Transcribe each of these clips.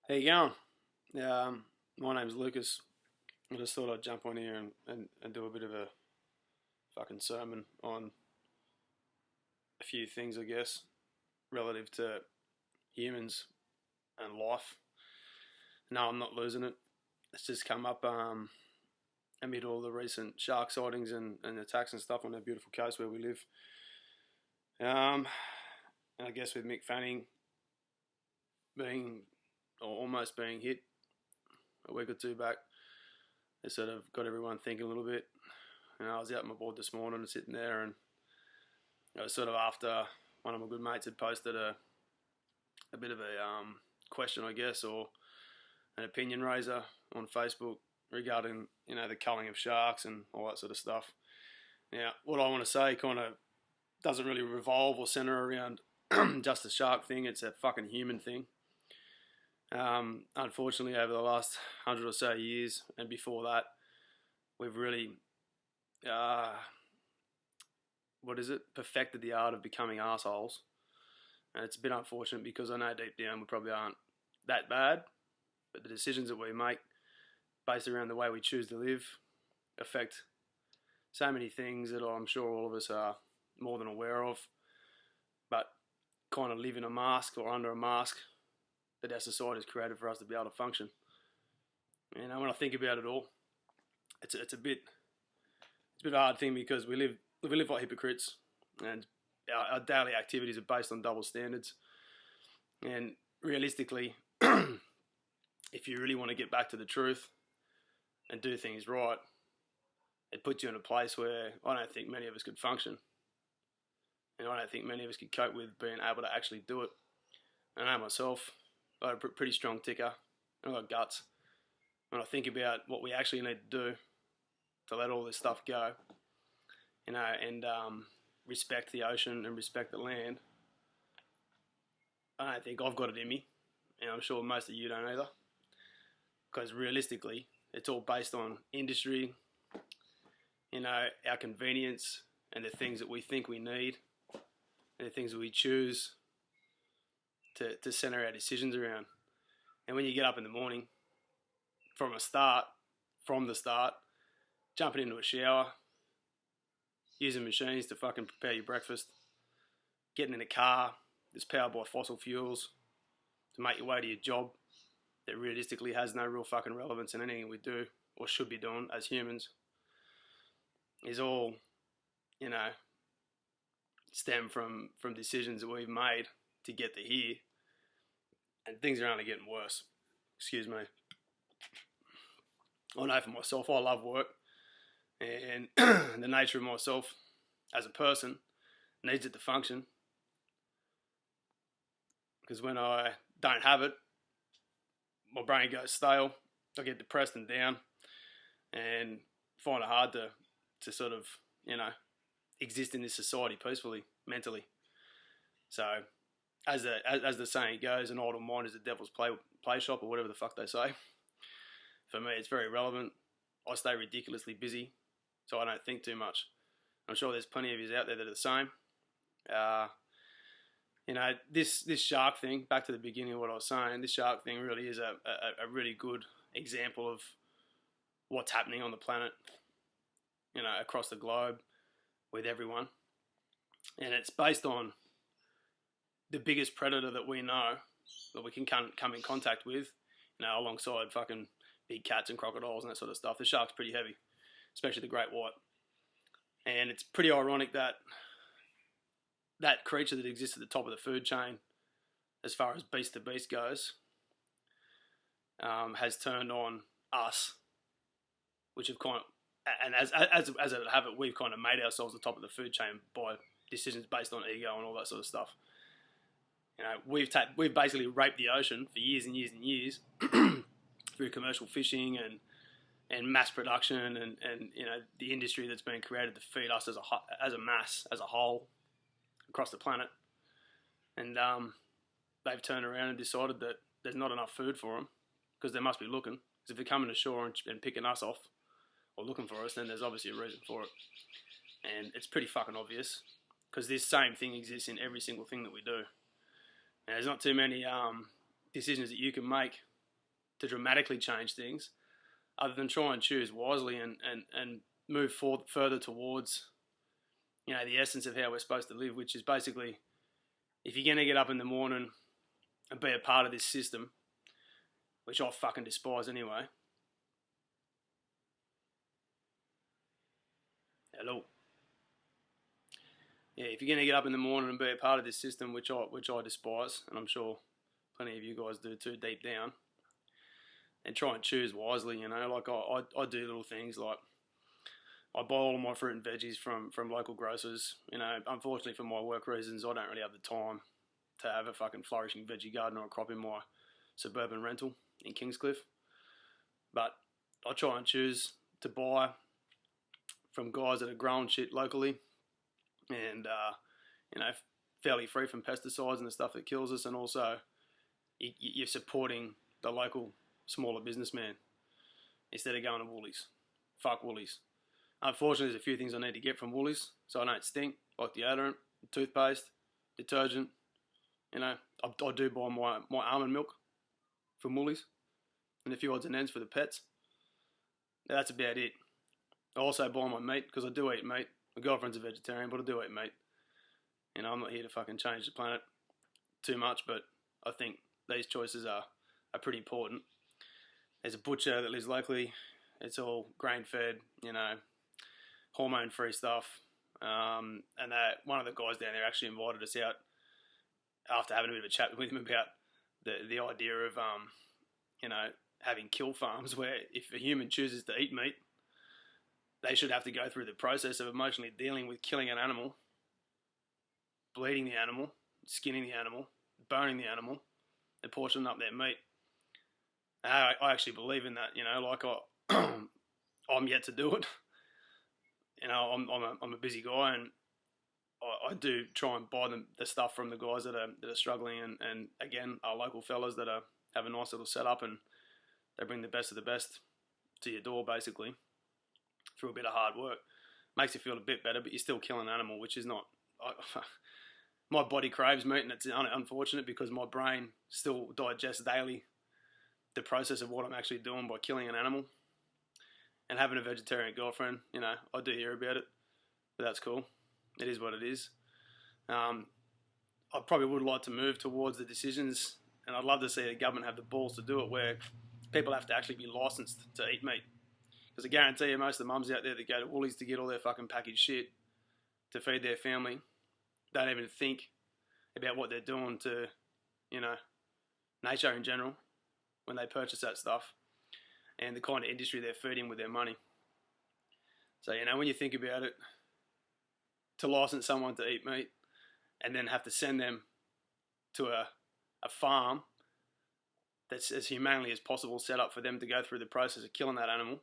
How you going? My name's Lucas. I just thought I'd jump on here and do a bit of a fucking sermon on a few things, I guess, relative to humans and life. No, I'm not losing it. It's just come up amid all the recent shark sightings and attacks and stuff on our beautiful coast where we live. And I guess with Mick Fanning being or almost being hit a week or two back, it sort of got everyone thinking a little bit. And I was out on my board this morning and sitting there, and it was sort of after one of my good mates had posted a bit of a question, I guess, or an opinion raiser on Facebook regarding, the culling of sharks and all that sort of stuff. Now, what I want to say kind of doesn't really revolve or centre around just the shark thing. It's a fucking human thing. Unfortunately, over the last 100 or so years, and before that, we've really, perfected the art of becoming assholes. And it's a bit unfortunate because I know deep down we probably aren't that bad, but the decisions that we make based around the way we choose to live affect so many things that I'm sure all of us are more than aware of, but kind of live in a mask or under a mask that our society has created for us to be able to function. When I think about it all, it's a bit of a hard thing because we live like hypocrites, and our daily activities are based on double standards. And realistically, if you really want to get back to the truth and do things right, it puts you in a place where I don't think many of us could function. And I don't think many of us could cope with being able to actually do it. I know myself, I have a pretty strong ticker. I've got guts. When I think about what we actually need to do to let all this stuff go, and respect the ocean and respect the land, I don't think I've got it in me. And I'm sure most of you don't either. Because realistically, it's all based on industry, our convenience, and the things that we think we need, and the things that we choose to center our decisions around. And when you get up in the morning, from the start, jumping into a shower, using machines to fucking prepare your breakfast, getting in a car that's powered by fossil fuels to make your way to your job that realistically has no real fucking relevance in anything we do or should be doing as humans, is all, stem from decisions that we've made to get to here. And things are only getting worse. Excuse me. I know for myself, I love work. And the nature of myself as a person needs it to function. Because when I don't have it, my brain goes stale. I get depressed and down. And find it hard to sort of, exist in this society peacefully, mentally. So, as the saying goes, an idle mind is the devil's play shop, or whatever the fuck they say. For me, it's very relevant. I stay ridiculously busy, so I don't think too much. I'm sure there's plenty of you out there that are the same. This shark thing, back to the beginning of what I was saying, this shark thing really is a really good example of what's happening on the planet, across the globe with everyone. And it's based on the biggest predator that we know that we can come in contact with, alongside fucking big cats and crocodiles and that sort of stuff. The shark's pretty heavy, especially the great white. And it's pretty ironic that that creature that exists at the top of the food chain, as far as beast to beast goes, has turned on us, which have kind of, and as it have it, we've kind of made ourselves the top of the food chain by decisions based on ego and all that sort of stuff. We've basically raped the ocean for years and years and years through commercial fishing and mass production and the industry that's been created to feed us as a mass, as a whole, across the planet. And they've turned around and decided that there's not enough food for them because they must be looking. Because if they're coming ashore and picking us off or looking for us, then there's obviously a reason for it. And it's pretty fucking obvious because this same thing exists in every single thing that we do. And there's not too many decisions that you can make to dramatically change things, other than try and choose wisely and move further towards, the essence of how we're supposed to live, which is basically, if you're going to get up in the morning and be a part of this system, which I fucking despise anyway. Hello. Yeah, if you're going to get up in the morning and be a part of this system, which I despise, and I'm sure plenty of you guys do too deep down, and try and choose wisely, like I do little things like I buy all of my fruit and veggies from local grocers. Unfortunately for my work reasons, I don't really have the time to have a fucking flourishing veggie garden or a crop in my suburban rental in Kingscliff. But I try and choose to buy from guys that are growing shit locally and, fairly free from pesticides and the stuff that kills us. And also you're supporting the local smaller businessman instead of going to Woolies. Fuck Woolies. Unfortunately, there's a few things I need to get from Woolies so I don't stink, like deodorant, toothpaste, detergent. I do buy my almond milk from Woolies and a few odds and ends for the pets. That's about it. I also buy my meat because I do eat meat. My girlfriend's a vegetarian, but I do eat meat. I'm not here to fucking change the planet too much, but I think these choices are pretty important. There's a butcher that lives locally. It's all grain-fed, hormone-free stuff. And one of the guys down there actually invited us out after having a bit of a chat with him about the idea of, having kill farms where if a human chooses to eat meat, they should have to go through the process of emotionally dealing with killing an animal, bleeding the animal, skinning the animal, boning the animal, and portioning up their meat. I actually believe in that, I'm yet to do it. I'm a busy guy, and I do try and buy the stuff from the guys that are struggling, and again, our local fellas that have a nice little setup, and they bring the best of the best to your door, basically, through a bit of hard work. Makes you feel a bit better, but you're still killing an animal, which is not... my body craves meat, and it's unfortunate because my brain still digests daily the process of what I'm actually doing by killing an animal. And having a vegetarian girlfriend, I do hear about it, but that's cool. It is what it is. I probably would like to move towards the decisions, and I'd love to see the government have the balls to do it, where people have to actually be licensed to eat meat. Because I guarantee you, most of the mums out there that go to Woolies to get all their fucking packaged shit to feed their family don't even think about what they're doing to, nature in general when they purchase that stuff, and the kind of industry they're feeding with their money. So, when you think about it, to license someone to eat meat and then have to send them to a farm that's as humanely as possible set up for them to go through the process of killing that animal,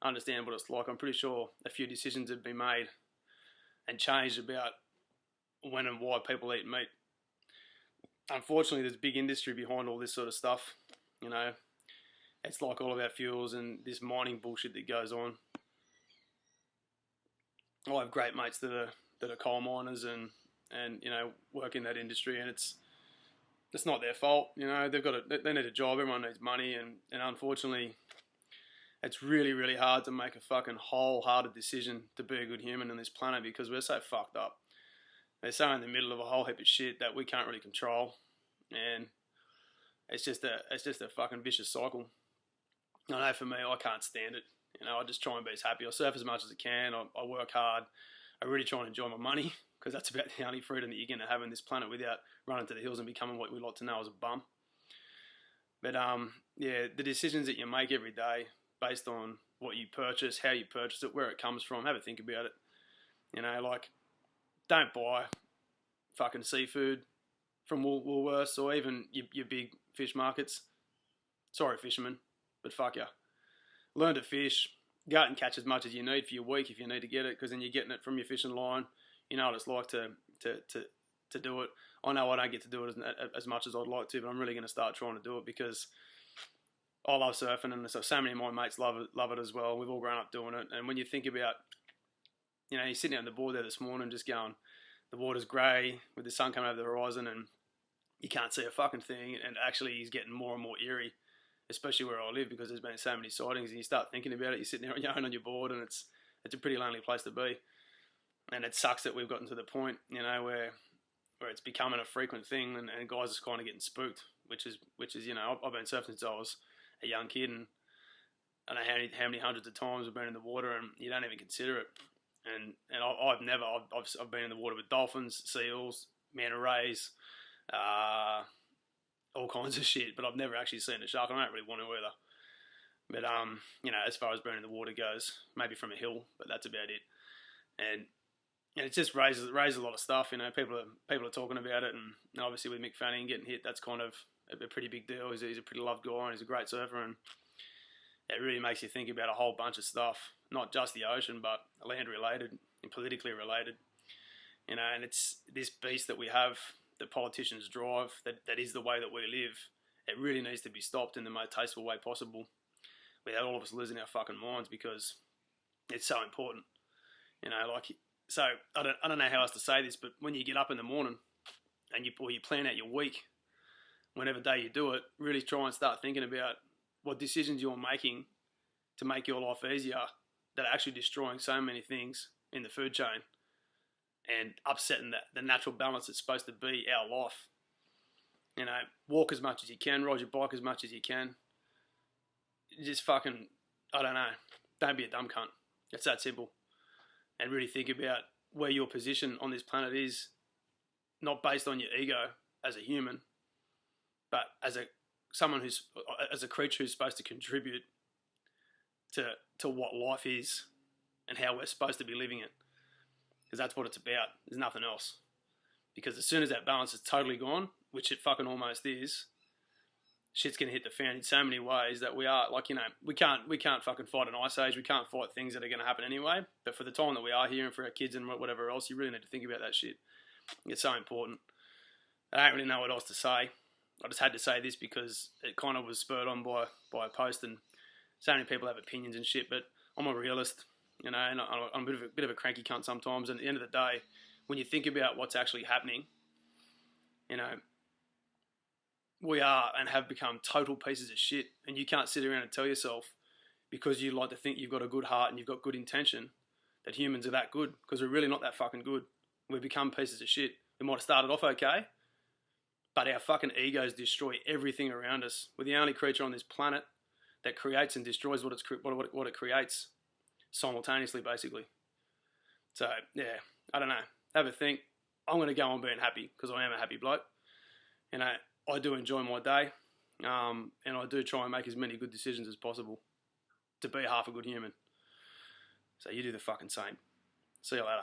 understand what it's like. I'm pretty sure a few decisions have been made and changed about when and why people eat meat. Unfortunately, there's a big industry behind all this sort of stuff. It's like all of our fuels and this mining bullshit that goes on. I have great mates that are coal miners and work in that industry, and it's not their fault. They need a job. Everyone needs money, and unfortunately, it's really, really hard to make a fucking wholehearted decision to be a good human on this planet because we're so fucked up. They're so in the middle of a whole heap of shit that we can't really control, and it's just a fucking vicious cycle. I know for me, I can't stand it. I just try and be as happy. I surf as much as I can. I work hard. I really try and enjoy my money because that's about the only freedom that you're going to have on this planet without running to the hills and becoming what we like to know as a bum. But the decisions that you make every day based on what you purchase, how you purchase it, where it comes from, have a think about it. Don't buy fucking seafood from Woolworths or even your big fish markets. Sorry, fishermen, but fuck ya. Learn to fish. Go out and catch as much as you need for your week if you need to get it, because then you're getting it from your fishing line. You know what it's like to do it. I know I don't get to do it as much as I'd like to, but I'm really going to start trying to do it because I love surfing, and so many of my mates love it as well. We've all grown up doing it, and when you think about, you're sitting out on the board there this morning just going, the water's grey with the sun coming over the horizon and you can't see a fucking thing, and actually he's getting more and more eerie especially where I live, because there's been so many sightings, and you start thinking about it. You're sitting there on your own on your board, and it's a pretty lonely place to be. And it sucks that we've gotten to the point, you know, where it's becoming a frequent thing, and guys are kind of getting spooked, which is you know, I've been surfing since I was a young kid, and I don't know how many hundreds of times I've been in the water, and you don't even consider it. And I've been in the water with dolphins, seals, manta rays, all kinds of shit, but I've never actually seen a shark. I don't really want to either. But you know, as far as being in the water goes, maybe from a hill, but that's about it. And it just raises a lot of stuff. You know, people are talking about it, and obviously with Mick Fanning getting hit, that's kind of a pretty big deal. He's a pretty loved guy, and he's a great surfer, and it really makes you think about a whole bunch of stuff, not just the ocean, but land related and politically related. You know, and it's this beast that we have, that politicians drive, that is the way that we live. It really needs to be stopped in the most tasteful way possible, without all of us losing our fucking minds, because it's so important. You know, like, so I don't know how else to say this, but when you get up in the morning and you plan out your week, whenever day you do it, really try and start thinking about what decisions you're making to make your life easier that are actually destroying so many things in the food chain and upsetting the natural balance that's supposed to be our life. You know, walk as much as you can, ride your bike as much as you can. Just fucking, I don't know, don't be a dumb cunt. It's that simple. And really think about where your position on this planet is, not based on your ego as a human, but as a creature who's supposed to contribute to what life is and how we're supposed to be living it. Because that's what it's about. There's nothing else. Because as soon as that balance is totally gone, which it fucking almost is, shit's gonna hit the fan in so many ways that we are, like, you know, we can't fucking fight an ice age. We can't fight things that are gonna happen anyway. But for the time that we are here and for our kids and whatever else, you really need to think about that shit. It's so important. I don't really know what else to say. I just had to say this because it kind of was spurred on by a post, and so many people have opinions and shit, but I'm a realist, you know, and I'm a bit of a cranky cunt sometimes. And at the end of the day, when you think about what's actually happening, you know, we are and have become total pieces of shit, and you can't sit around and tell yourself, because you like to think you've got a good heart and you've got good intention, that humans are that good, because we're really not that fucking good. We've become pieces of shit. We might have started off okay, but our fucking egos destroy everything around us. We're the only creature on this planet that creates and destroys what it creates simultaneously, basically. So, yeah, I don't know. Have a think. I'm going to go on being happy, because I am a happy bloke. You know, I do enjoy my day, and I do try and make as many good decisions as possible to be half a good human. So you do the fucking same. See you later.